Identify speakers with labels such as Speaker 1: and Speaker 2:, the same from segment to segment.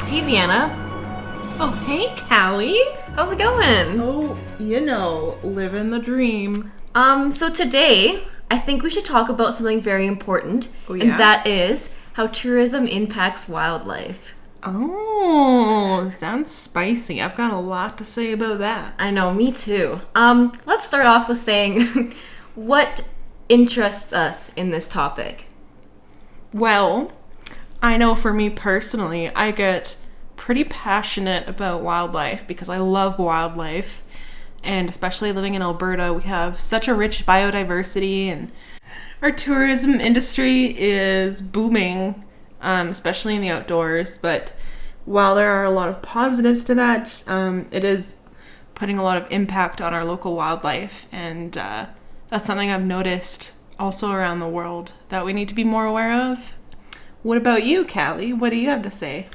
Speaker 1: Hey, Vienna.
Speaker 2: Oh, hey, Callie.
Speaker 1: How's it going?
Speaker 2: Oh, living the dream.
Speaker 1: So today, I think we should talk about something very important,
Speaker 2: Oh, yeah?
Speaker 1: and that is how tourism impacts wildlife.
Speaker 2: Oh, sounds spicy. I've got a lot to say about that.
Speaker 1: I know, me too. Let's start off with saying what interests us in this topic.
Speaker 2: Well, I know for me personally, I get pretty passionate about wildlife because I love wildlife. And especially living in Alberta, we have such a rich biodiversity, and our tourism industry is booming, especially in the outdoors. But while there are a lot of positives to that, it is putting a lot of impact on our local wildlife. And that's something I've noticed also around the world that we need to be more aware of. What about you, Callie? What do you have to say?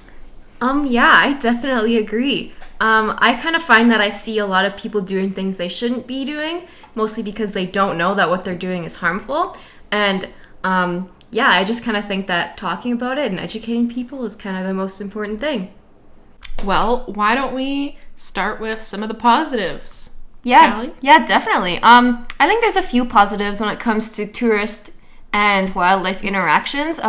Speaker 1: Yeah, I definitely agree. I kind of find that I see a lot of people doing things they shouldn't be doing, mostly because they don't know that what they're doing is harmful. And yeah, I just kind of think that talking about it and educating people is kind of the most important thing.
Speaker 2: Well, why don't we start with some of the positives?
Speaker 1: Yeah,
Speaker 2: Callie?
Speaker 1: yeah, definitely. I think there's a few positives when it comes to tourist and wildlife interactions.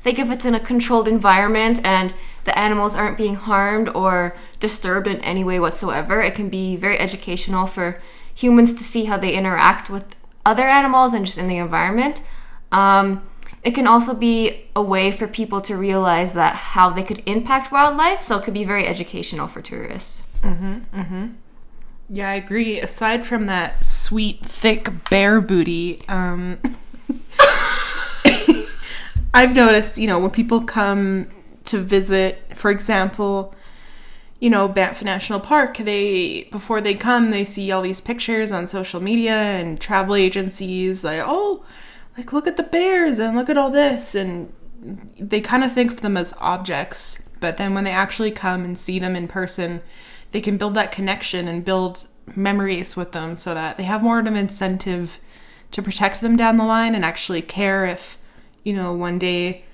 Speaker 1: Think if it's in a controlled environment and the animals aren't being harmed or disturbed in any way whatsoever, it can be very educational for humans to see how they interact with other animals and just in the environment. It can also be a way for people to realize that how they could impact wildlife, so it could be very educational for tourists.
Speaker 2: Yeah, I agree. Aside from that sweet, thick bear booty, I've noticed, when people come to visit, for example, Banff National Park, before they come, they see all these pictures on social media and travel agencies, look at the bears and look at all this, and they kind of think of them as objects, but then when they actually come and see them in person, they can build that connection and build memories with them so that they have more of an incentive to protect them down the line and actually care if, one day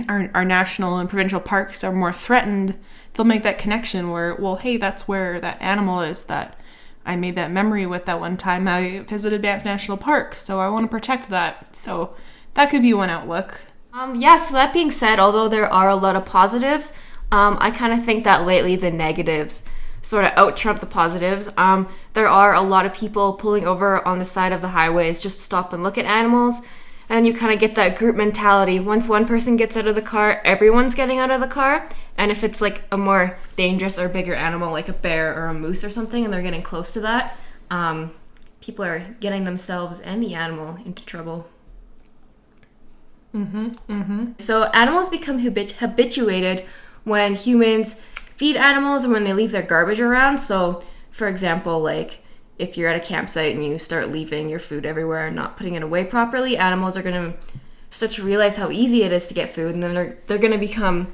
Speaker 2: our national and provincial parks are more threatened. They'll make that connection where, well, hey, that's where that animal is that I made that memory with that one time I visited Banff National Park, so I want to protect that. So that could be one outlook.
Speaker 1: Yeah, so that being said, although there are a lot of positives, I kind of think that lately the negatives sort of out-trump the positives. There are a lot of people pulling over on the side of the highways just to stop and look at animals, and you kind of get that group mentality. Once one person gets out of the car, everyone's getting out of the car. And if it's like a more dangerous or bigger animal like a bear or a moose or something and they're getting close to that, people are getting themselves and the animal into trouble. So animals become habituated when humans feed animals and when they leave their garbage around. So, for example, like if you're at a campsite and you start leaving your food everywhere and not putting it away properly, animals are going to start to realize how easy it is to get food, and then they're going to become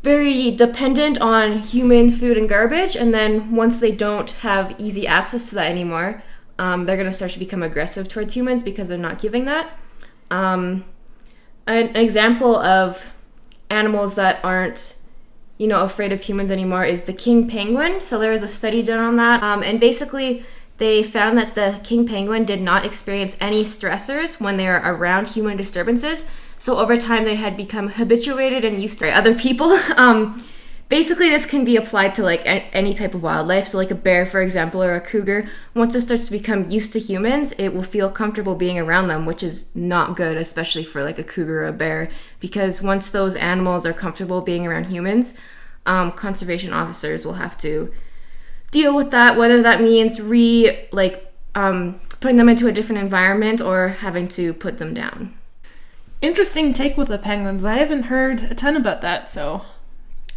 Speaker 1: very dependent on human food and garbage. And then once they don't have easy access to that anymore, they're going to start to become aggressive towards humans because they're not giving that. An example of animals that aren't afraid of humans anymore is the king penguin. So there was a study done on that, and basically they found that the king penguin did not experience any stressors when they were around human disturbances. So over time they had become habituated and used to other people. Basically this can be applied to like any type of wildlife. So like a bear, for example, or a cougar, once it starts to become used to humans, it will feel comfortable being around them, which is not good, especially for like a cougar or a bear, because once those animals are comfortable being around humans, conservation officers will have to deal with that, whether that means putting them into a different environment or having to put them down.
Speaker 2: Interesting take with the penguins. I haven't heard a ton about that, so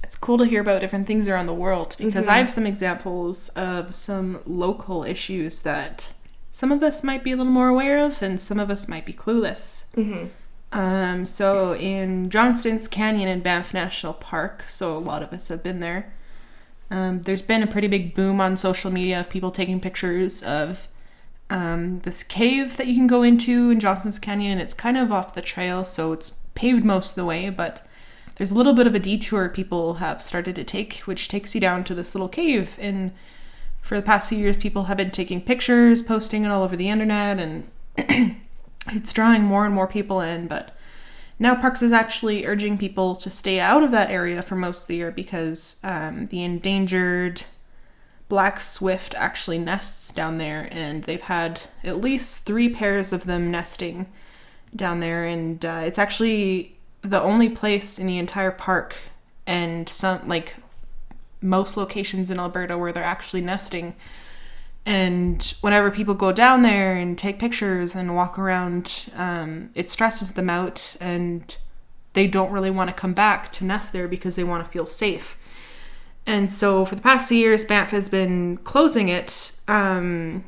Speaker 2: it's cool to hear about different things around the world, because I have some examples of some local issues that some of us might be a little more aware of and some of us might be clueless. So in Johnston's Canyon in Banff National Park, so a lot of us have been there, there's been a pretty big boom on social media of people taking pictures of this cave that you can go into in Johnston's Canyon. It's kind of off the trail, so it's paved most of the way, but there's a little bit of a detour people have started to take, which takes you down to this little cave. And for the past few years, people have been taking pictures, posting it all over the internet, and it's drawing more and more people in. But now Parks is actually urging people to stay out of that area for most of the year because the endangered black swift actually nests down there, and they've had at least 3 pairs of them nesting down there, and it's actually the only place in the entire park and some, like, most locations in Alberta where they're actually nesting. And whenever people go down there and take pictures and walk around, it stresses them out, and they don't really want to come back to nest there because they want to feel safe. And so for the past 2 years, Banff has been closing it and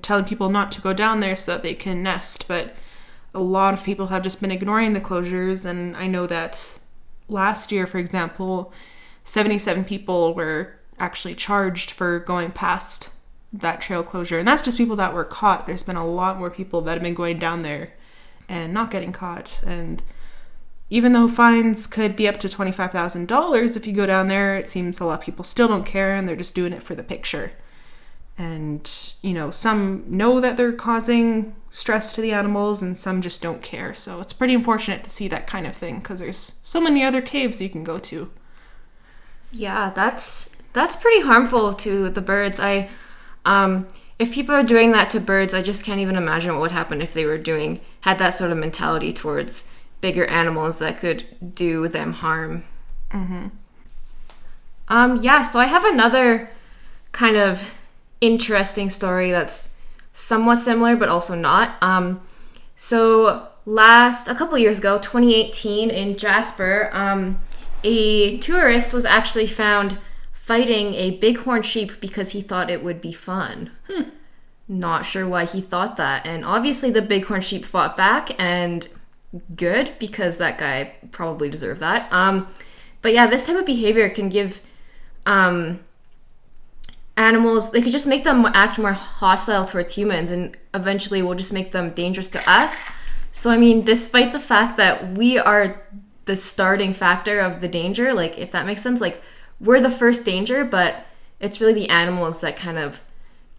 Speaker 2: telling people not to go down there so that they can nest. But a lot of people have just been ignoring the closures. And I know that last year, for example, 77 people were actually charged for going past that trail closure. And that's just people that were caught. There's been a lot more people that have been going down there and not getting caught. And even though fines could be up to $25,000 if you go down there, it seems a lot of people still don't care, and they're just doing it for the picture. And, you know, some know that they're causing stress to the animals, and some just don't care. So it's pretty unfortunate to see that kind of thing, because there's so many other caves you can go to.
Speaker 1: Yeah, that's pretty harmful to the birds. If people are doing that to birds, I just can't even imagine what would happen if they had that sort of mentality towards bigger animals that could do them harm.
Speaker 2: Mm-hmm.
Speaker 1: So I have another kind of interesting story that's somewhat similar but also not. So a couple years ago, 2018, in Jasper, a tourist was actually found fighting a bighorn sheep because he thought it would be fun. Not sure why he thought that. And obviously the bighorn sheep fought back, and good, because that guy probably deserved that. But yeah, this type of behavior can give animals, they could just make them act more hostile towards humans, and eventually will just make them dangerous to us. So I mean, despite the fact that we are the starting factor of the danger, like, if that makes sense, like, we're the first danger, but it's really the animals that kind of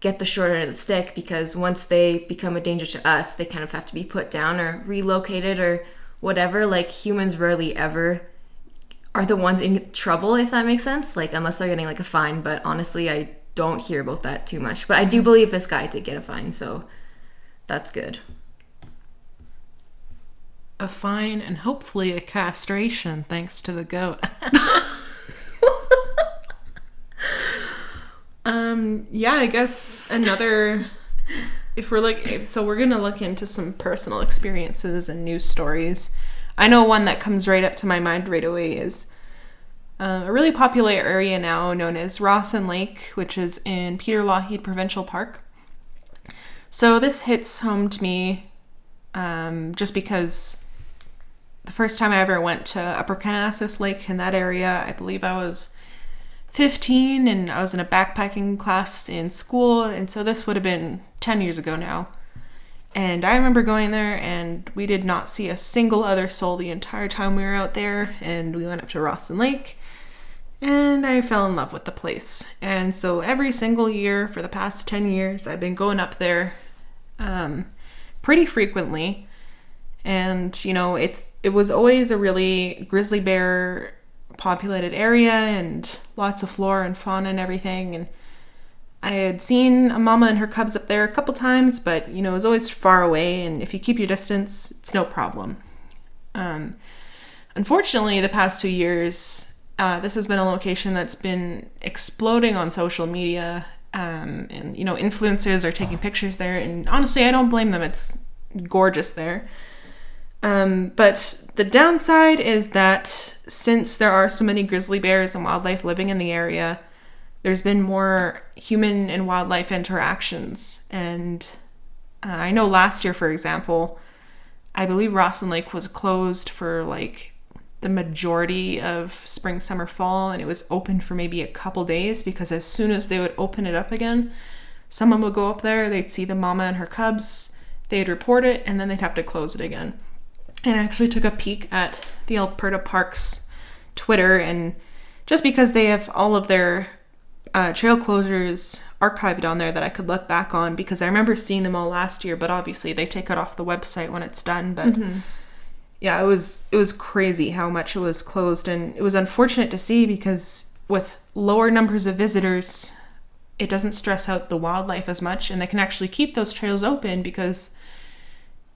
Speaker 1: get the short end of the stick, because once they become a danger to us, they kind of have to be put down or relocated or whatever. Like, humans rarely ever are the ones in trouble, if that makes sense, like, unless they're getting like a fine. But honestly, I don't hear about that too much. But I do believe this guy did get a fine, so that's good.
Speaker 2: A fine and hopefully a castration, thanks to the goat. Yeah, I guess another, so we're gonna look into some personal experiences and news stories. I know one that comes right up to my mind right away is a really popular area now known as Rawson Lake, which is in Peter Lougheed Provincial Park. So this hits home to me just because the first time I ever went to Upper Kananaskis Lake in that area, I believe I was 15, and I was in a backpacking class in school, and so this would have been 10 years ago now. And I remember going there, and we did not see a single other soul the entire time we were out there, and we went up to Rawson Lake, and I fell in love with the place. And so every single year for the past 10 years, I've been going up there pretty frequently. And, you know, it was always a really grizzly bear populated area and lots of flora and fauna and everything. And I had seen a mama and her cubs up there a couple times, but, you know, it was always far away. And if you keep your distance, it's no problem. Unfortunately, the past 2 years, this has been a location that's been exploding on social media. And, you know, influencers are taking pictures there. And honestly, I don't blame them. It's gorgeous there. But the downside is that since there are so many grizzly bears and wildlife living in the area, there's been more human and wildlife interactions. And I know last year, for example, I believe Rawson Lake was closed for like the majority of spring, summer, fall, and it was open for maybe a couple days, because as soon as they would open it up again, someone would go up there, they'd see the mama and her cubs, they'd report it, and then they'd have to close it again. And I actually took a peek at the Alberta Parks Twitter, and just because they have all of their trail closures archived on there that I could look back on, because I remember seeing them all last year, but obviously they take it off the website when it's done. But yeah, it was crazy how much it was closed, and it was unfortunate to see because with lower numbers of visitors, it doesn't stress out the wildlife as much, and they can actually keep those trails open because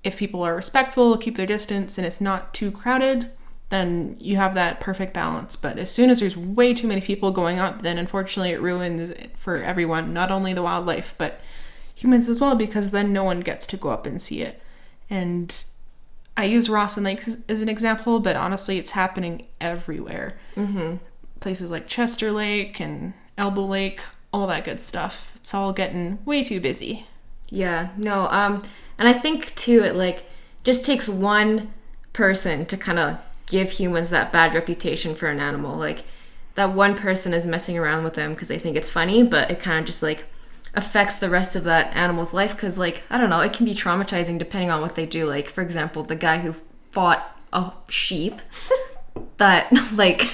Speaker 2: if people are respectful, keep their distance, and it's not too crowded, then you have that perfect balance. But as soon as there's way too many people going up, then unfortunately it ruins it for everyone, not only the wildlife, but humans as well, because then no one gets to go up and see it. And I use Rawson Lake as an example, but honestly, it's happening everywhere. Places like Chester Lake and Elbow Lake, all that good stuff. It's all getting way too busy.
Speaker 1: Yeah, no, and I think too, it like just takes one person to kind of give humans that bad reputation for an animal. Like that one person is messing around with them because they think it's funny, but it kind of just like affects the rest of that animal's life, because like, I don't know, it can be traumatizing depending on what they do. Like, for example, the guy who fought a sheep, that like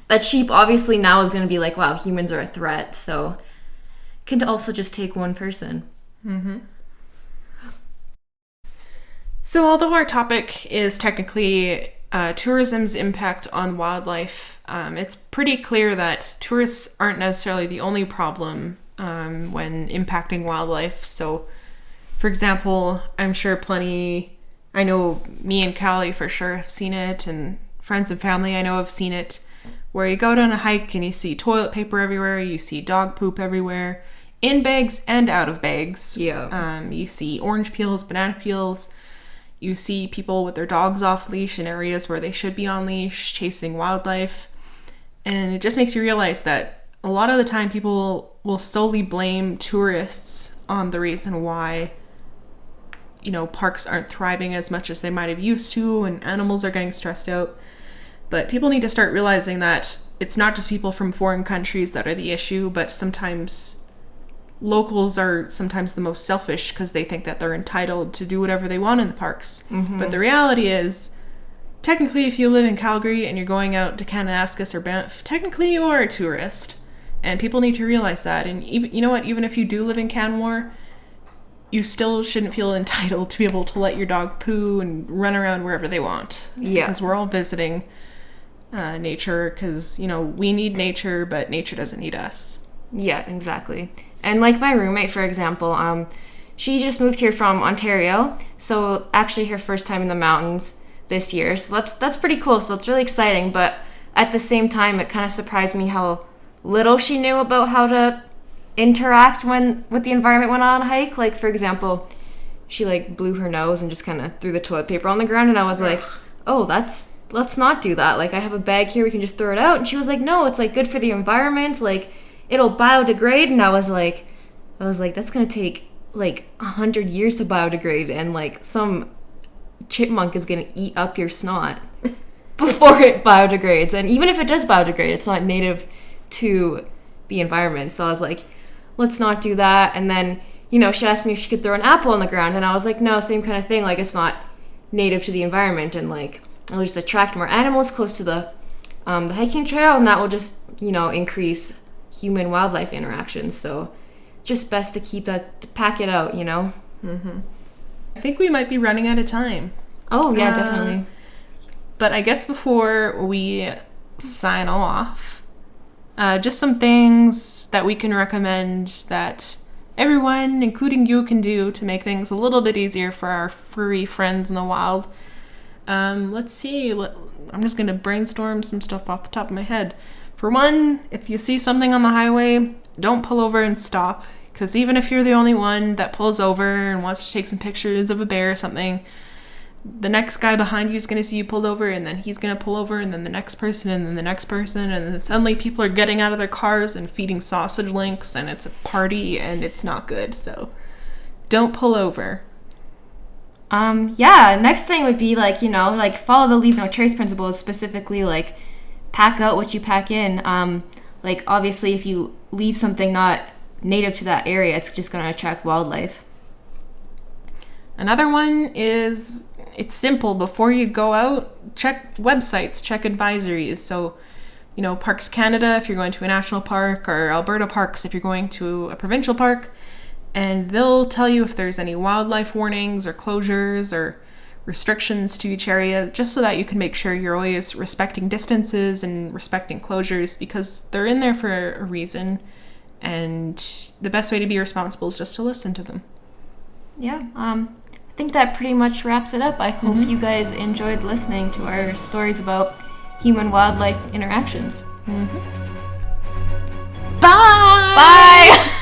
Speaker 1: that sheep obviously now is going to be like, wow, humans are a threat. So it can also just take one person.
Speaker 2: So although our topic is technically tourism's impact on wildlife, it's pretty clear that tourists aren't necessarily the only problem when impacting wildlife. So, for example, I'm sure I know me and Callie for sure have seen it, and friends and family I know have seen it, where you go down a hike and you see toilet paper everywhere, you see dog poop everywhere, in bags and out of bags.
Speaker 1: Yeah.
Speaker 2: You see orange peels, banana peels. You see people with their dogs off leash in areas where they should be on leash, chasing wildlife. And it just makes you realize that a lot of the time people will solely blame tourists on the reason why, you know, parks aren't thriving as much as they might have used to, and animals are getting stressed out. But people need to start realizing that it's not just people from foreign countries that are the issue, but sometimes locals are sometimes the most selfish because they think that they're entitled to do whatever they want in the parks. But the reality is, technically, if you live in Calgary and you're going out to Kananaskis or Banff, technically you are a tourist. And people need to realize that. And even, you know what, even if you do live in Canmore, you still shouldn't feel entitled to be able to let your dog poo and run around wherever they want.
Speaker 1: Yeah.
Speaker 2: Because we're all visiting nature, because, you know, we need nature, but nature doesn't need us.
Speaker 1: Yeah, exactly. And like my roommate, for example, she just moved here from Ontario, so actually her first time in the mountains this year. So that's pretty cool. So it's really exciting, but at the same time, it kind of surprised me how little she knew about how to interact with the environment when on a hike. Like, for example, she like blew her nose and just kind of threw the toilet paper on the ground, and I was like, oh, let's not do that. Like, I have a bag here, we can just throw it out. And she was like, no, it's like good for the environment, like it'll biodegrade. And I was like, that's gonna take like 100 years to biodegrade, and like some chipmunk is gonna eat up your snot before it biodegrades. And even if it does biodegrade, it's not native to the environment. So I was like, let's not do that. And then, you know, she asked me if she could throw an apple on the ground, and I was like, no, same kind of thing. Like, it's not native to the environment, and like it'll just attract more animals close to the hiking trail, and that will just, you know, increase human wildlife interactions. So just best to pack it out, you know.
Speaker 2: I think we might be running out of time.
Speaker 1: Oh yeah, definitely.
Speaker 2: But I guess before we sign off, just some things that we can recommend that everyone, including you, can do to make things a little bit easier for our furry friends in the wild. Let's see. I'm just going to brainstorm some stuff off the top of my head. For one, if you see something on the highway, don't pull over and stop. Because even if you're the only one that pulls over and wants to take some pictures of a bear or something, the next guy behind you is going to see you pulled over, and then he's going to pull over, and then the next person, and then the next person, and then suddenly people are getting out of their cars and feeding sausage links, and it's a party, and it's not good. So don't pull over.
Speaker 1: Yeah, next thing would be like, you know, like follow the leave no trace principles, specifically like pack out what you pack in. Like obviously if you leave something not native to that area, it's just going to attract wildlife.
Speaker 2: Another one is, it's simple. Before you go out, check websites, check advisories. So, Parks Canada if you're going to a national park, or Alberta Parks if you're going to a provincial park, and they'll tell you if there's any wildlife warnings or closures or restrictions to each area, just so that you can make sure you're always respecting distances and respecting closures, because they're in there for a reason, and the best way to be responsible is just to listen to them.
Speaker 1: Yeah, I think that pretty much wraps it up. I hope you guys enjoyed listening to our stories about human-wildlife interactions.
Speaker 2: Bye!
Speaker 1: Bye!